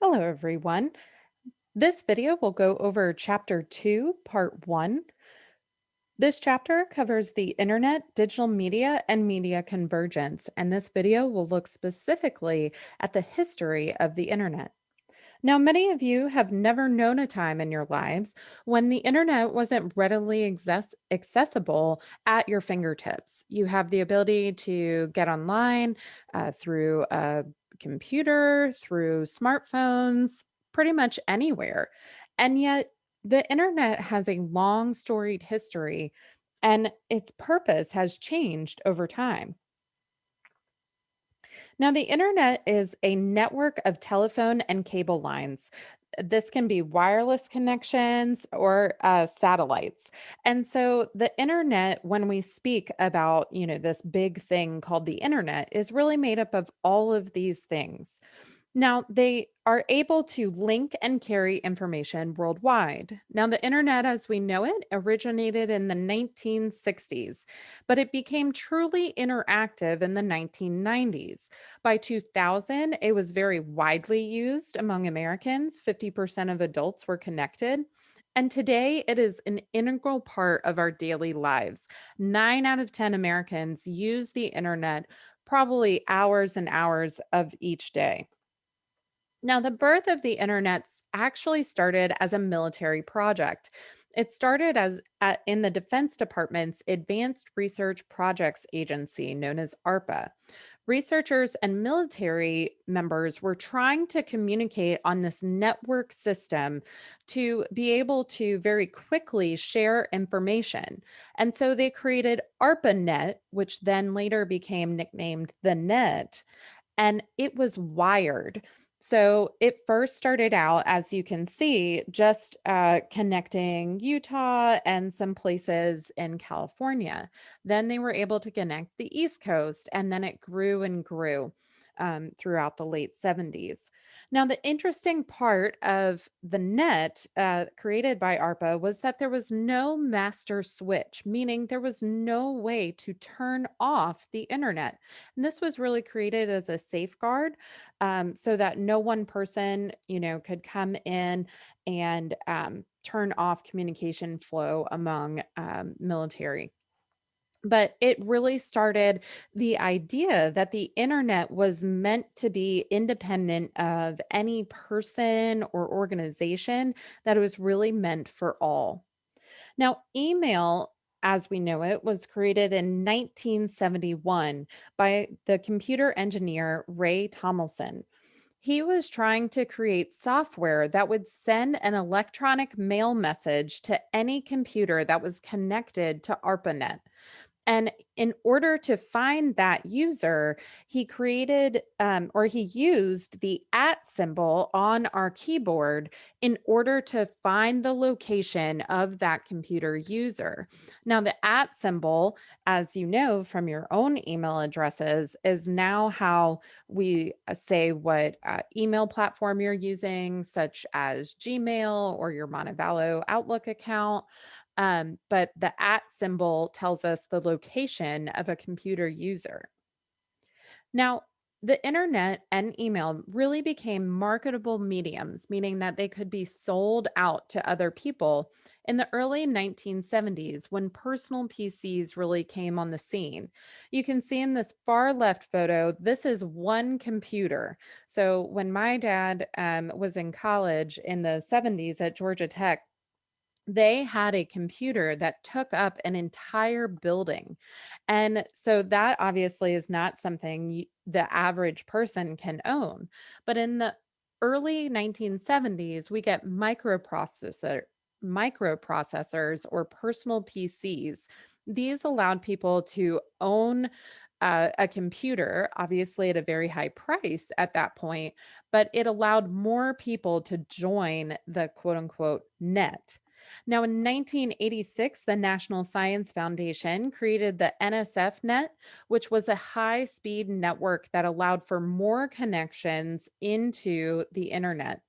Hello, everyone. This video will go over Chapter 2, Part 1. This chapter covers the internet, digital media, and media convergence, and this video will look specifically at the history of the internet. Now, many of you have never known a time in your lives when the internet wasn't readily accessible at your fingertips. You have the ability to get online through a computer, through smartphones, pretty much anywhere. And yet, the internet has a long storied history and its purpose has changed over time. Now, the internet is a network of telephone and cable lines. This can be wireless connections or satellites. And so the internet, when we speak about, this big thing called the internet, is really made up of all of these things. Now, they are able to link and carry information worldwide. Now, the internet as we know it originated in the 1960s, but it became truly interactive in the 1990s. By 2000, it was very widely used among Americans. 50% of adults were connected. And today, it is an integral part of our daily lives. 9 out of 10 Americans use the internet probably hours and hours of each day. Now, the birth of the actually started as a military project. It started in the Defense Department's Advanced Research Projects Agency, known as ARPA. Researchers and military members were trying to communicate on this network system to be able to very quickly share information. And so they created ARPANET, which then later became nicknamed the Net, and it was wired. So it first started out, as you can see, just connecting Utah and some places in California. Then they were able to connect the East Coast, and then it grew and grew throughout the late 70s. Now, the interesting part of the net created by ARPA was that there was no master switch, meaning there was no way to turn off the internet. And this was really created as a safeguard so that no one person, could come in and turn off communication flow among military. But it really started the idea that the internet was meant to be independent of any person or organization, that it was really meant for all. Now, email as we know it was created in 1971 by the computer engineer Ray Tomlinson. He was trying to create software that would send an electronic mail message to any computer that was connected to ARPANET. And in order to find that user, he created or he used the at symbol on our keyboard in order to find the location of that computer user. Now, the at symbol, as you know from your own email addresses, is now how we say what email platform you're using, such as Gmail or your Montevallo Outlook account. But the at symbol tells us the location of a computer user. Now, the internet and email really became marketable mediums, meaning that they could be sold out to other people in the early 1970s when personal PCs really came on the scene. You can see in this far left photo, this is one computer. So when my dad was in college in the 70s at Georgia Tech, they had a computer that took up an entire building. And so that obviously is not something the average person can own. But in the early 1970s, we get microprocessors or personal PCs. These allowed people to own a computer, obviously at a very high price at that point, but it allowed more people to join the quote unquote net. Now, in 1986, the National Science Foundation created the NSF-Net, which was a high speed network that allowed for more connections into the internet.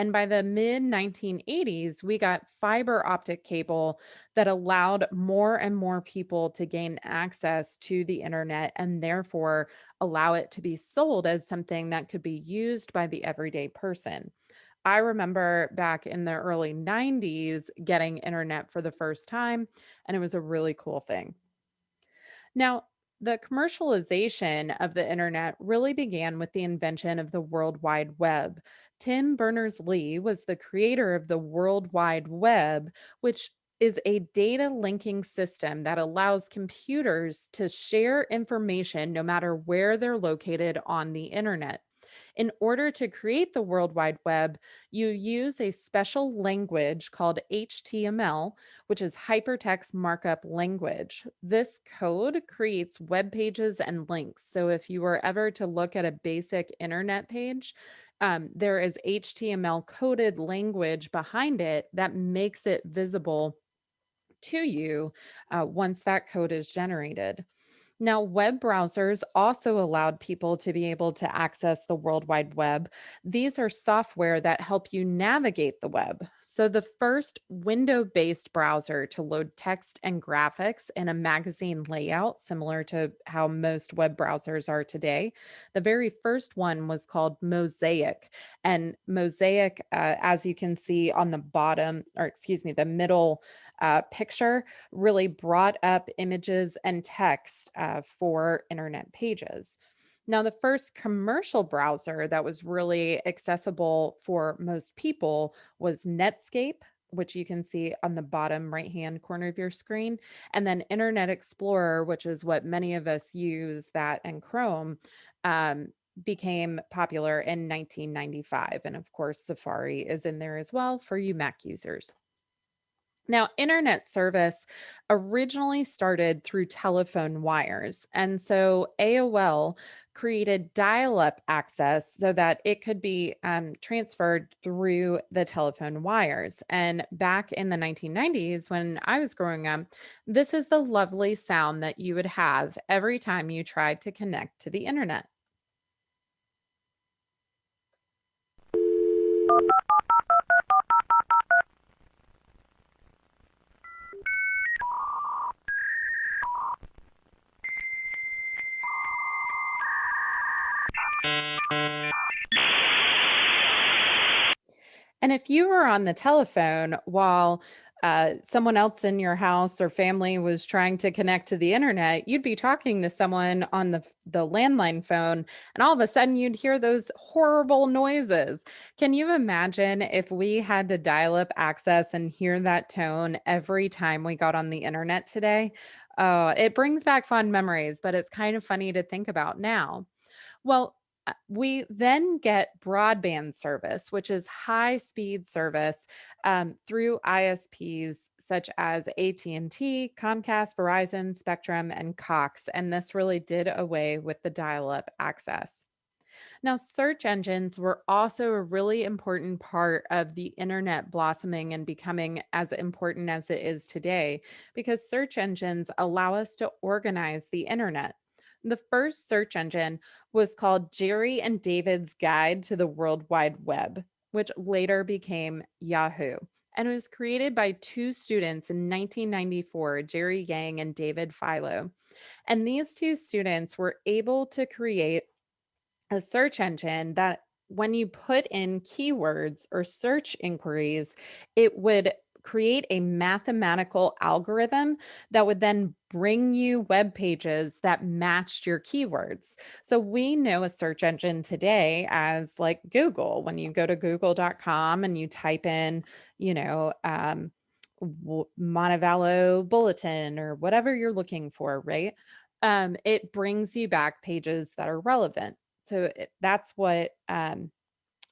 And by the mid 1980s, we got fiber optic cable that allowed more and more people to gain access to the internet and therefore allow it to be sold as something that could be used by the everyday person. I remember back in the early 90s getting internet for the first time, and it was a really cool thing. Now, the commercialization of the internet really began with the invention of the World Wide Web. Tim Berners-Lee was the creator of the World Wide Web, which is a data linking system that allows computers to share information no matter where they're located on the internet. In order to create the World Wide Web, you use a special language called HTML, which is hypertext markup language. This code creates web pages and links. So if you were ever to look at a basic internet page, there is HTML coded language behind it that makes it visible to you once that code is generated. Now, web browsers also allowed people to be able to access the World Wide Web. These are software that help you navigate the web. So, the first window based browser to load text and graphics in a magazine layout, similar to how most web browsers are today, the very first one was called Mosaic. And Mosaic, as you can see on the bottom, or excuse me, the middle picture, really brought up images and text for internet pages. Now, the first commercial browser that was really accessible for most people was Netscape, which you can see on the bottom right hand corner of your screen, and then Internet Explorer, which is what many of us use, that and Chrome. Um, Became popular in 1995. And of course, Safari is in there as well for you Mac users. Now, internet service originally started through telephone wires. And so AOL created dial up access so that it could be transferred through the telephone wires. And back in the 1990s, when I was growing up, this is the lovely sound that you would have every time you tried to connect to the internet. And if you were on the telephone while someone else in your house or family was trying to connect to the internet, you'd be talking to someone on the landline phone, and all of a sudden you'd hear those horrible noises. Can you imagine if we had to dial up access and hear that tone every time we got on the internet today? Oh, it brings back fond memories, but it's kind of funny to think about now. Well, we then get broadband service, which is high speed service through ISPs such as AT&T, Comcast, Verizon, Spectrum, and Cox. And this really did away with the dial up access. Now, search engines were also a really important part of the internet blossoming and becoming as important as it is today, because search engines allow us to organize the internet. The first search engine was called Jerry and David's Guide to the World Wide Web, which later became Yahoo. And it was created by two students in 1994, Jerry Yang and David Philo. And these two students were able to create a search engine that when you put in keywords or search inquiries, it would create a mathematical algorithm that would then bring you web pages that matched your keywords. So we know a search engine today as like Google. When you go to google.com and you type in, you know, Montevallo Bulletin or whatever you're looking for, right? It brings you back pages that are relevant. So that's what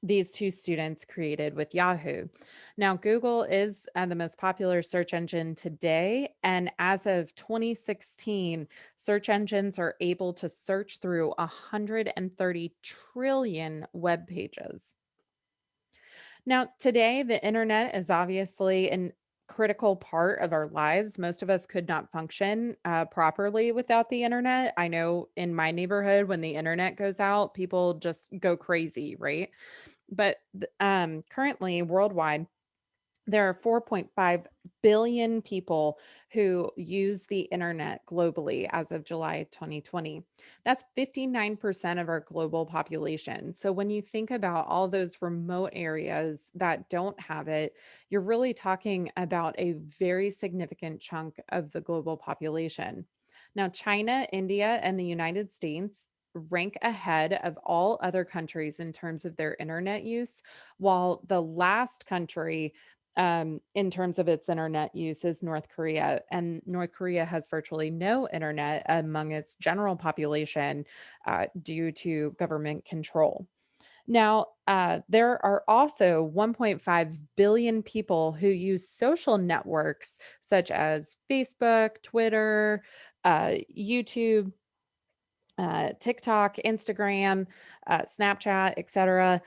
these two students created with Yahoo. Now, Google is the most popular search engine today. And as of 2016, search engines are able to search through 130 trillion web pages. Now, today, the internet is obviously an critical part of our lives. Most of us could not function properly without the internet. I know in my neighborhood, when the internet goes out, people just go crazy, right? But currently, worldwide, There are 4.5 billion people who use the internet globally as of July 2020. That's 59% of our global population. So when you think about all those remote areas that don't have it, you're really talking about a very significant chunk of the global population. Now, China, India, and the United States rank ahead of all other countries in terms of their internet use, while the last country in terms of its internet use is North Korea. And North Korea has virtually no internet among its general population due to government control. Now, there are also 1.5 billion people who use social networks such as Facebook, Twitter, YouTube, TikTok, Instagram, Snapchat, etc.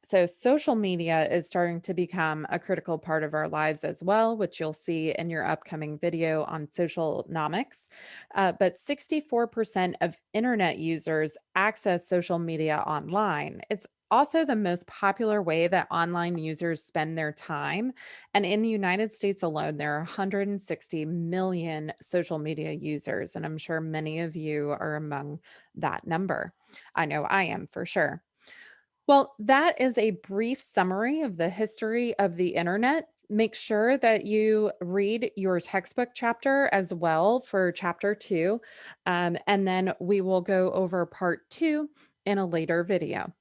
So social media is starting to become a critical part of our lives as well, which you'll see in your upcoming video on social nomics. But 64% of internet users access social media online. It's also the most popular way that online users spend their time. And in the United States alone, there are 160 million social media users. And I'm sure many of you are among that number. I know I am for sure. Well, that is a brief summary of the history of the internet. Make sure that you read your textbook chapter as well for chapter two. And then we will go over part two in a later video.